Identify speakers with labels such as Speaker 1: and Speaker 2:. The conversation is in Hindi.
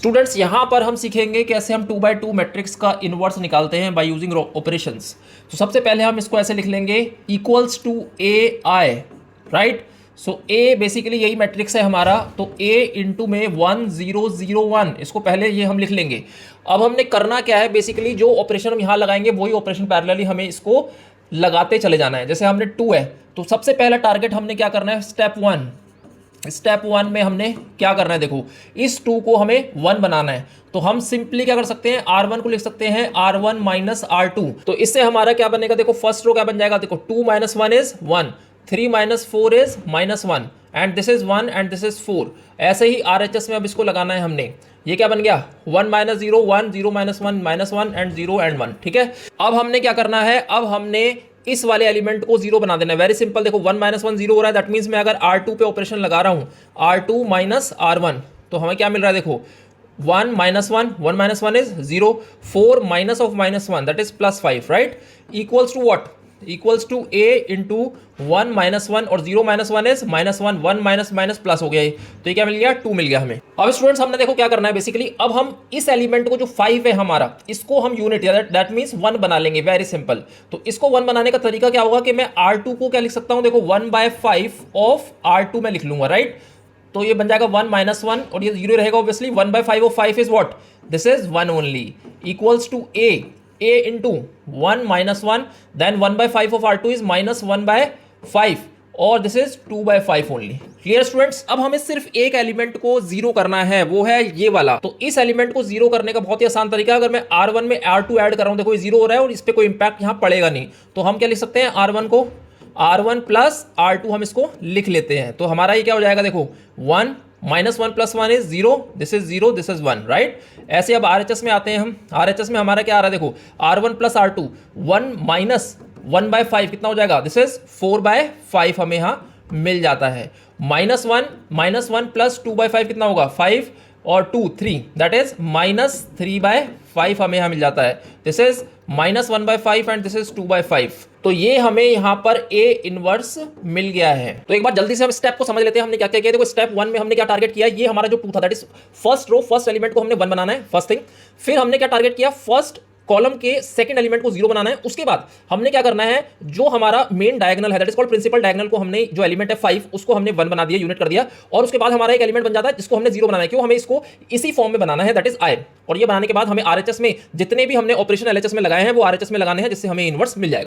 Speaker 1: स्टूडेंट्स यहाँ पर हम सीखेंगे कैसे हम 2x2 मैट्रिक्स का इनवर्स निकालते हैं बाय यूजिंग ऑपरेशंस। तो सबसे पहले हम इसको ऐसे लिख लेंगे equals to A I, right. So A basically यही मैट्रिक्स है हमारा, तो ए इंटू में 1 0 0 1, इसको पहले ये हम लिख लेंगे। अब हमने करना क्या है, बेसिकली जो ऑपरेशन हम यहाँ लगाएंगे वही ऑपरेशन पैरेलली हमें इसको लगाते चले जाना है। जैसे हमने 2 है तो सबसे पहला टारगेट हमने क्या करना है, स्टेप वन में हमने क्या करना है, देखो इस 2 को हमें 1 बनाना है। तो हम सिंपली क्या कर सकते हैं, R1 को लिख सकते हैं R1 माइनस R2। तो इससे हमारा क्या बनेगा, देखो फर्स्ट रो क्या बन जाएगा, देखो 2 - 1 is 1, 3 - 4 is -1 and this is 1 and this is 4। ऐसे ही RHS में अब इसको लगाना है हमने, ये क्या बन गया 1 - 0 1 0 - 1 -1 एंड 0 एंड 1, ठीक है। अब हमने क्या करना है, अब हमने इस वाले एलिमेंट को 0 बना देना है। वेरी सिंपल, देखो 1 - 1 0 हो रहा है, दैट मीन्स मैं अगर R2 पे ऑपरेशन लगा रहा हूं, R2 माइनस R1, तो हमें क्या मिल रहा है, देखो 1 - 1 1 - 1 is 0, 4 minus of -1 that is +5, right, equals to what, equals to a into 1 - 1 और 0 - 1 इज -1, 1 माइनस माइनस प्लस हो गया, तो ये क्या मिल गया, 2 मिल गया हमें। अब स्टूडेंट्स हमने देखो क्या करना है, बेसिकली अब हम इस एलिमेंट को जो 5 है हमारा, इसको हम यूनिट या दैट मीन्स 1 बना लेंगे। वेरी सिंपल, तो इसको 1 बनाने का तरीका क्या होगा कि मैं R2 को क्या लिख सकता हूं, देखो 1/5 ऑफ R2 में लिख लूंगा, राइट। तो ये बन जाएगा 1 - 1 और ये 0 रहेगा obviously, 1/5 of 5 is what, this is 1 only, equals to a into 1 - 1, then 1/5 of R2 is -1/5 और this is 2/5 only. Clear students. अब हमें सिर्फ एक एलिमेंट को 0 करना है, वो है ये वाला। तो इस एलिमेंट को 0 करने का बहुत ही आसान तरीका है, अगर मैं R1 में R2 ऐड कर रहा हूं, देखो ये 0 हो रहा है और इस पर कोई इंपैक्ट यहां पड़ेगा नहीं, तो हम क्या लिख सकते हैं, R1 को R1 प्लस R2 हम इसको लिख लेते हैं। तो हमारा ये क्या हो जाएगा, देखो 1 -1 + 1 is 0, this is 0, this is 1, right. ऐसे अब RHS में आते हैं हम, RHS में हमारा क्या आ रहा है, देखो R1 प्लस R2, 1 माइनस 1/5 कितना हो जाएगा, दिस इज 4/5 हमें यहाँ मिल जाता है। -1 प्लस 2/5 कितना होगा, 5 और 2 3, दैट इज -3/5 हमें यहाँ मिल जाता है, this is -1/5 and this is 2/5। तो ये हमें यहाँ पर A इनवर्स मिल गया है। तो एक बार जल्दी से हम स्टेप को समझ लेते हैं, हमने क्या क्या किया। देखो स्टेप 1 में हमने क्या टारगेट किया, ये हमारा जो 2 था, that is first row, first element को हमने 1 बनाना है, फर्स्ट थिंग। फिर हमने क्या टारगेट किया, फर्स्ट कॉलम के सेकंड एलिमेंट को 0 बनाना है। उसके बाद हमने क्या करना है, जो हमारा मेन डायगोनल है, that is called principal diagonal को हमने, जो एलिमेंट है 5, उसको हमने 1 बना दिया, यूनिट कर दिया। और उसके बाद हमारा एक एलिमेंट बन जाता है जिसको हमने 0 बनाना है, क्यों, हमें इसको इसी फॉर्म में बनाना है, दैट इज I। और ये बनाने के बाद हमें RHS में जितने भी हमने ऑपरेशन LHS में लगाए हैं वो RHS में लगाने हैं, जिससे हमें इनवर्स मिल जाएगा।